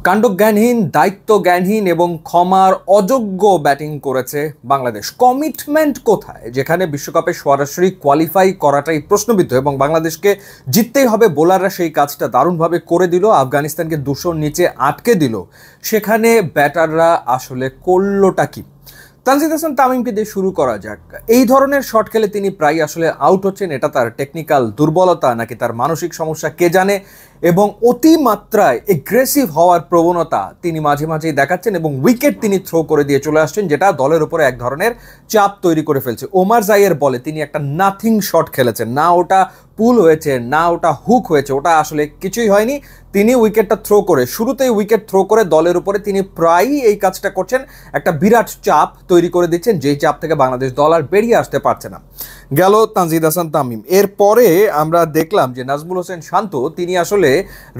কাণ্ডজ্ঞানহীন, দায়িত্বজ্ঞানহীন এবং ক্ষমার অযোগ্য ব্যাটিং করেছে বাংলাদেশ। কমিটমেন্ট কোথায়, যেখানে বিশ্বকাপে সরাসরি কোয়ালিফাই করাটাই প্রশ্নবিদ্ধ এবং বাংলাদেশকে জিততেই হবে। বোলাররা সেই কাজটা দারুণভাবে করে দিল, আফগানিস্তানকে 200-র নিচে আটকে দিল। সেখানে ব্যাটাররা আসলে করলোটা কি? তানজিদ হাসান তামিমকে দিয়ে শুরু করা যাক। এই ধরনের শট খেলে তিনি প্রায় আসলে আউট হচ্ছেন। এটা তার টেকনিক্যাল দুর্বলতা নাকি তার মানসিক সমস্যা কে জানে, এবং অতিমাত্রায় এগ্রেসিভ হওয়ার প্রবণতা তিনি মাঝে মাঝেই দেখাচ্ছেন এবং উইকেট তিনি থ্রো করে দিয়ে চলে আসছেন, যেটা দলের উপরে এক ধরনের চাপ তৈরি করে ফেলছে। ওমার জাইয়ের বলে তিনি একটা নাথিং শট খেলেছেন, না ওটা পুল হয়েছে না ওটা হুক হয়েছে, ওটা আসলে কিছুই হয়নি। তিনি উইকেটটা থ্রো করে, শুরুতেই উইকেট থ্রো করে দলের উপরে তিনি প্রায়ই এই কাজটা করছেন, একটা বিরাট চাপ তৈরি করে দিচ্ছেন, যেই চাপ থেকে বাংলাদেশ দল আর বেরিয়ে আসতে পারছে না। গেল তানজিদ হাসান তামিম। এরপরে আমরা দেখলাম যে নাজমুল হোসেন শান্ত তিনি আসলে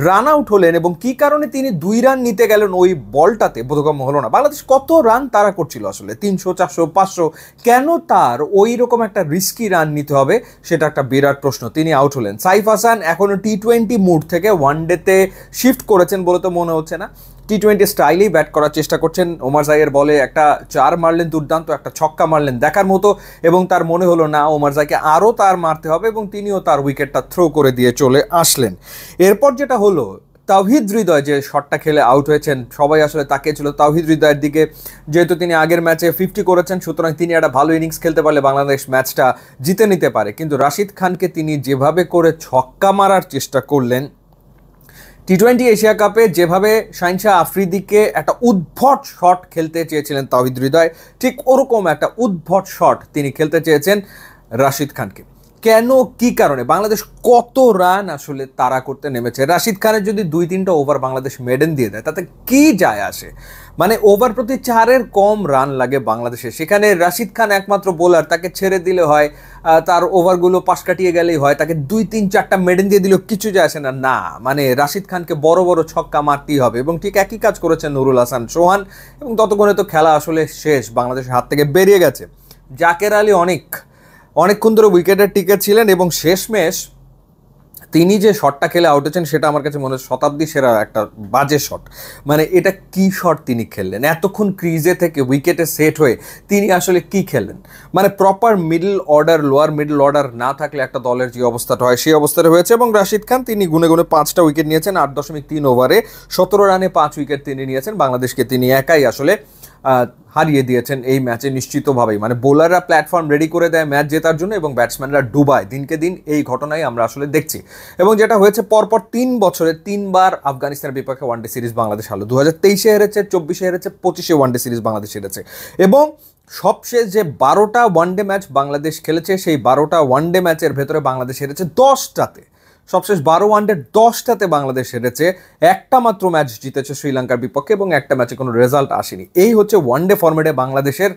রান আউট হলেন, এবং কি কারণে তিনি 2 রান নিতে গেলেন ওই বলটাতে বোধগম্য হলো না। বাংলাদেশ কত রান তারা করছিল আসলে, 300, 400, 500, কেন তার ওই রকম একটা রিস্কি রান নিতে হবে, সেটা একটা বিরাট প্রশ্ন। তিনি আউট হলেন। সাইফ হাসান এখনো টি-20 মুড থেকে ওয়ানডেতে শিফট করেছেন বলে তো মনে হচ্ছে না, টি-20 স্টাইলেই ব্যাট করার চেষ্টা করছেন। ওমার জাইয়ের বলে একটা 4 মারলেন দুর্দান্ত, একটা ছক্কা মারলেন দেখার মতো, এবং তার মনে হলো না ওমার জাইকে আরও তার মারতে হবে, এবং তিনিও তার উইকেটটা থ্রো করে দিয়ে চলে আসলেন। এরপর যেটা হলো, তাওহিদ হৃদয় যে শটটা খেলে আউট হয়েছেন, সবাই আসলে তাকিয়েছিল তাওহিদ হৃদয়ের দিকে। যেহেতু তিনি আগের ম্যাচে 50 করেছেন, সুতরাং তিনি একটা ভালো ইনিংস খেলতে পারলে বাংলাদেশ ম্যাচটা জিতে নিতে পারে। কিন্তু রাশিদ খানকে তিনি যেভাবে করে ছক্কা মারার চেষ্টা করলেন, টি-20 এশিয়া কাপে যেভাবে শাহিনশাহ আফ্রিদিকে একটা উদ্ভট শট খেলতে চেয়েছিলেন তাওহিদ হৃদয়, ঠিক ওরকম একটা উদ্ভট শট তিনি খেলতে চেয়েছেন রাশিদ খানকে। কেন, কি কারণে? বাংলাদেশ কত রান আসলে তাড়া করতে নেমেছে। রাশিদ খানের যদি 2-3টা ওভার বাংলাদেশ মেডেন দিয়ে দেয়, তাতে কি যায় আসে? মানে ওভার প্রতি 4-এর কম রান লাগে বাংলাদেশে, সেখানে রাশিদ খান একমাত্র বোলার, তাকে ছেড়ে দিলে হয়, তার ওভারগুলো পাশ কাটিয়ে গেলেই হয়, তাকে 2-3-4টা মেডেন দিয়ে দিলেও কিছু যায় আসে না। না, মানে রাশিদ খানকে বড় বড় ছক্কা মারতেই হবে, এবং ঠিক একই কাজ করেছেন নুরুল হাসান সোহান, এবং ততক্ষণে তো খেলা আসলে শেষ, বাংলাদেশের হাত থেকে বেরিয়ে গেছে। জাকের আলী অনেকক্ষণ ধরে উইকেটের টিকে ছিলেন, এবং শেষমেশ তিনি যে শটটা খেলে আউট হয়েছেন, সেটা আমার কাছে মনে হয় শতাব্দী সেরা একটা বাজে শট। মানে এটা কি শট তিনি খেললেন এতক্ষণ ক্রিজে থেকে উইকেটে সেট হয়ে, তিনি আসলে কি খেললেন? মানে proper middle order, lower middle order না থাকলে একটা দলের যে অবস্থাটা হয়, সেই অবস্থাটা হয়েছে। এবং রাশিদ খান তিনি গুনে গুনে 5টা উইকেট নিয়েছেন, 8.3 ওভারে 17 রানে 5 উইকেট তিনি নিয়েছেন। বাংলাদেশকে তিনি একাই আসলে হারিয়ে দিয়েছেন এই ম্যাচে নিশ্চিতভাবেই। মানে বোলাররা প্ল্যাটফর্ম রেডি করে দেয় ম্যাচ জেতার জন্য, এবং ব্যাটসম্যানরা ডুবায় দিনকে দিন। এই ঘটনাই আমরা আসলে দেখছি, এবং যেটা হয়েছে পরপর 3 বছরে 3 বার আফগানিস্তানের বিপক্ষে ওয়ানডে সিরিজ বাংলাদেশ হারলো। 2023-এ হেরেছে, 24-এ হেরেছে, 25-এ ওয়ানডে সিরিজ বাংলাদেশ হেরেছে। এবং সবশেষ যে 12টা ওয়ানডে ম্যাচ বাংলাদেশ খেলেছে, সেই 12টা ওয়ানডে ম্যাচের ভেতরে বাংলাদেশ হেরেছে 10টাতে। সবশেষ 12 ওয়ানডে 10টাতে বাংলাদেশ হেরেছে, একটা মাত্র ম্যাচ জিতেছে শ্রীলঙ্কার বিপক্ষে, এবং একটা ম্যাচে কোনো রেজাল্ট আসেনি। এই হচ্ছে ওয়ানডে ফরম্যাটে বাংলাদেশের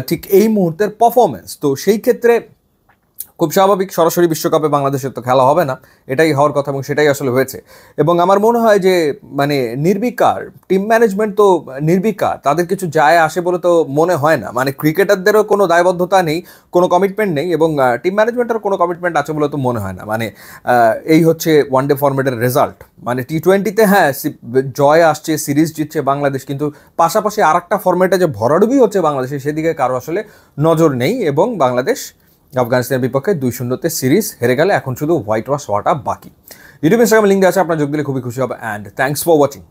ঠিক এই মুহূর্তের পারফরমেন্স। তো সেই ক্ষেত্রে খুব স্বাভাবিক, সরাসরি বিশ্বকাপে বাংলাদেশের তো খেলা হবে না, এটাই হওয়ার কথা, এবং সেটাই আসলে হয়েছে। এবং আমার মনে হয় যে মানে নির্বিকার টিম ম্যানেজমেন্ট, তো নির্বিকার, তাদের কিছু যায় আসে বলে তো মনে হয় না। মানে ক্রিকেটারদেরও কোনো দায়বদ্ধতা নেই, কোনো কমিটমেন্ট নেই, এবং টিম ম্যানেজমেন্টেরও কোনো কমিটমেন্ট আছে বলে তো মনে হয় না। মানে এই হচ্ছে ওয়ানডে ফরম্যাটের রেজাল্ট। মানে টি-20তে হ্যাঁ জয় আসছে, সিরিজ জিতছে বাংলাদেশ, কিন্তু পাশাপাশি আর একটা ফরম্যাটে যে ভরাডুবি হচ্ছে বাংলাদেশে, সেদিকে কারো আসলে নজর নেই, এবং বাংলাদেশ আফগানিস্তানের বিপক্ষে 2-0-তে সিরিজ হেরে গেলে এখন শুধু হোয়াইট ওয়াশ হওয়াটা বাকি। ইউটিউব ইনস্টাগ্রামে লিঙ্ক আছে, আপনার যোগ দিলে খুবই খুশি হবে। And thanks for watching.